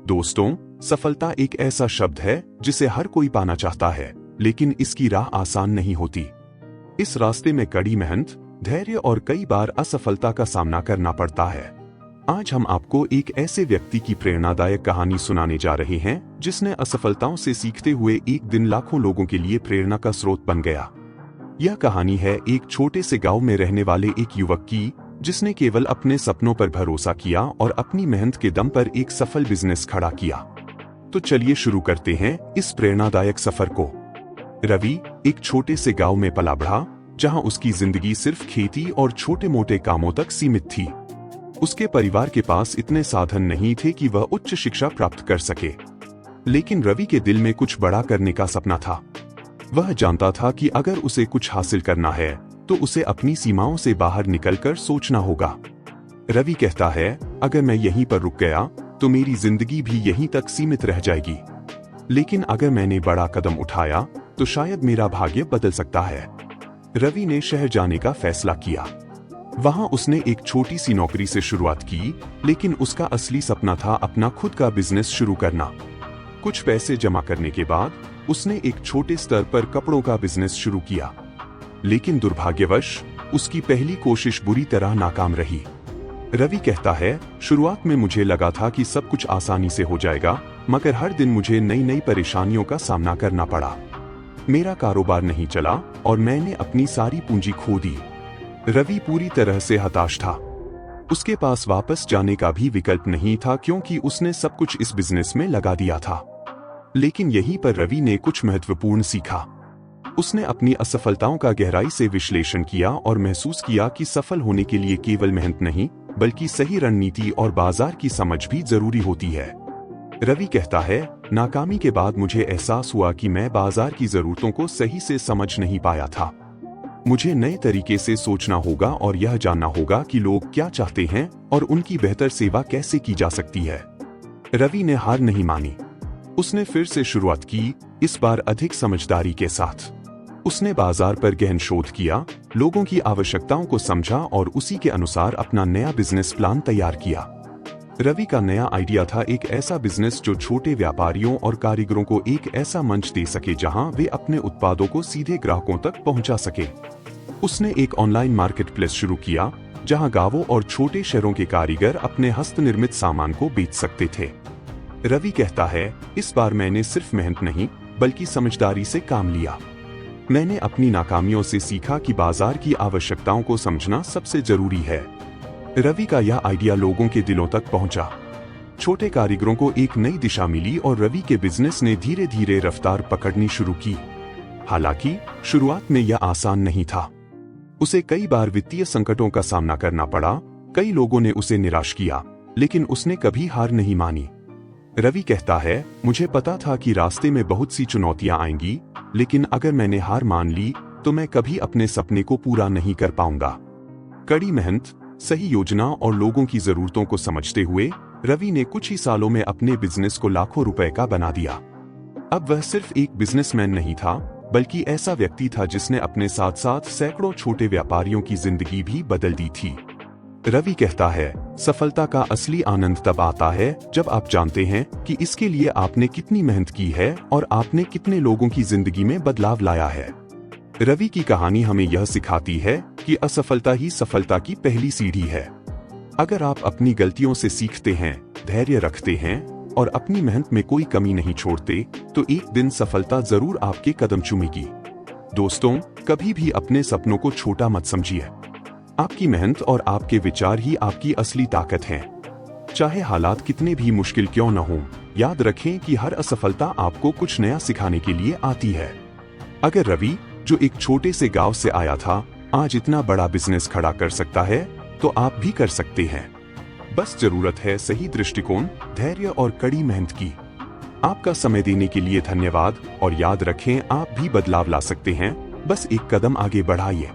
दोस्तों, सफलता एक ऐसा शब्द है जिसे हर कोई पाना चाहता है, लेकिन इसकी राह आसान नहीं होती। इस रास्ते में कड़ी मेहनत, धैर्य और कई बार असफलता का सामना करना पड़ता है। आज हम आपको एक ऐसे व्यक्ति की प्रेरणादायक कहानी सुनाने जा रहे हैं जिसने असफलताओं से सीखते हुए एक दिन लाखों लोगों के लिए प्रेरणा का स्रोत बन गया। यह कहानी है एक छोटे से गांव में रहने वाले एक युवक की, जिसने केवल अपने सपनों पर भरोसा किया और अपनी मेहनत के दम पर एक सफल बिजनेस खड़ा किया। तो चलिए शुरू करते हैं इस प्रेरणादायक सफर को। रवि एक छोटे से गांव में पला बढ़ा, जहां उसकी जिंदगी सिर्फ खेती और छोटे मोटे कामों तक सीमित थी। उसके परिवार के पास इतने साधन नहीं थे कि वह उच्च शिक्षा प्राप्त कर सके, लेकिन रवि के दिल में कुछ बड़ा करने का सपना था। वह जानता था कि अगर उसे कुछ हासिल करना है तो उसे अपनी सीमाओं से बाहर निकलकर सोचना होगा। रवि कहता है, अगर मैं यहीं पर रुक गया तो मेरी जिंदगी भी यहीं तक सीमित रह जाएगी, लेकिन अगर मैंने बड़ा कदम उठाया तो शायद मेरा भाग्य बदल सकता है। रवि ने शहर जाने का फैसला किया। वहां उसने एक छोटी सी नौकरी से शुरुआत की, लेकिन उसका असली सपना था अपना खुद का बिजनेस शुरू करना। कुछ पैसे जमा करने के बाद उसने एक छोटे स्तर पर कपड़ों का बिजनेस शुरू किया, लेकिन दुर्भाग्यवश उसकी पहली कोशिश बुरी तरह नाकाम रही। रवि कहता है, शुरुआत में मुझे लगा था कि सब कुछ आसानी से हो जाएगा, मगर हर दिन मुझे नई नई परेशानियों का सामना करना पड़ा। मेरा कारोबार नहीं चला और मैंने अपनी सारी पूंजी खो दी। रवि पूरी तरह से हताश था। उसके पास वापस जाने का भी विकल्प नहीं था, क्योंकि उसने सब कुछ इस बिजनेस में लगा दिया था। लेकिन यहीं पर रवि ने कुछ महत्वपूर्ण सीखा। उसने अपनी असफलताओं का गहराई से विश्लेषण किया और महसूस किया कि सफल होने के लिए केवल मेहनत नहीं, बल्कि सही रणनीति और बाजार की समझ भी जरूरी होती है। रवि कहता है, नाकामी के बाद मुझे एहसास हुआ कि मैं बाजार की जरूरतों को सही से समझ नहीं पाया था। मुझे नए तरीके से सोचना होगा और यह जानना होगा कि लोग क्या चाहते हैं और उनकी बेहतर सेवा कैसे की जा सकती है। रवि ने हार नहीं मानी। उसने फिर से शुरुआत की, इस बार अधिक समझदारी के साथ। उसने बाजार पर गहन शोध किया, लोगों की आवश्यकताओं को समझा और उसी के अनुसार अपना नया बिजनेस प्लान तैयार किया। रवि का नया आइडिया था एक ऐसा बिजनेस जो छोटे व्यापारियों और कारीगरों को एक ऐसा मंच दे सके जहां वे अपने उत्पादों को सीधे ग्राहकों तक पहुंचा सके। उसने एक ऑनलाइन मार्केट प्लेस शुरू किया, जहां गांवों और छोटे शहरों के कारीगर अपने हस्तनिर्मित सामान को बेच सकते थे। रवि कहता है, इस बार मैंने सिर्फ मेहनत नहीं, बल्कि समझदारी से काम लिया। मैंने अपनी नाकामियों से सीखा कि बाजार की आवश्यकताओं को समझना सबसे जरूरी है। रवि का यह आइडिया लोगों के दिलों तक पहुंचा। छोटे कारीगरों को एक नई दिशा मिली और रवि के बिजनेस ने धीरे धीरे रफ्तार पकड़नी शुरू की। हालांकि शुरुआत में यह आसान नहीं था। उसे कई बार वित्तीय संकटों का सामना करना पड़ा, कई लोगों ने उसे निराश किया, लेकिन उसने कभी हार नहीं मानी। रवि कहता है, मुझे पता था कि रास्ते में बहुत सी चुनौतियां आएंगी, लेकिन अगर मैंने हार मान ली तो मैं कभी अपने सपने को पूरा नहीं कर पाऊंगा। कड़ी मेहनत, सही योजना और लोगों की जरूरतों को समझते हुए रवि ने कुछ ही सालों में अपने बिजनेस को लाखों रुपए का बना दिया। अब वह सिर्फ एक बिजनेसमैन नहीं था, बल्कि ऐसा व्यक्ति था जिसने अपने साथ साथ सैकड़ों छोटे व्यापारियों की जिंदगी भी बदल दी थी। रवि कहता है, सफलता का असली आनंद तब आता है जब आप जानते हैं कि इसके लिए आपने कितनी मेहनत की है और आपने कितने लोगों की जिंदगी में बदलाव लाया है। रवि की कहानी हमें यह सिखाती है कि असफलता ही सफलता की पहली सीढ़ी है। अगर आप अपनी गलतियों से सीखते हैं, धैर्य रखते हैं और अपनी मेहनत में कोई कमी नहीं छोड़ते, तो एक दिन सफलता जरूर आपके कदम चूमेगी। दोस्तों, कभी भी अपने सपनों को छोटा मत समझिए। आपकी मेहनत और आपके विचार ही आपकी असली ताकत हैं। चाहे हालात कितने भी मुश्किल क्यों न हों, याद रखें कि हर असफलता आपको कुछ नया सिखाने के लिए आती है। अगर रवि, जो एक छोटे से गांव से आया था, आज इतना बड़ा बिजनेस खड़ा कर सकता है, तो आप भी कर सकते हैं। बस जरूरत है सही दृष्टिकोण, धैर्य और कड़ी मेहनत की। आपका समय देने के लिए धन्यवाद और याद रखें, आप भी बदलाव ला सकते हैं। बस एक कदम आगे बढ़ाइए।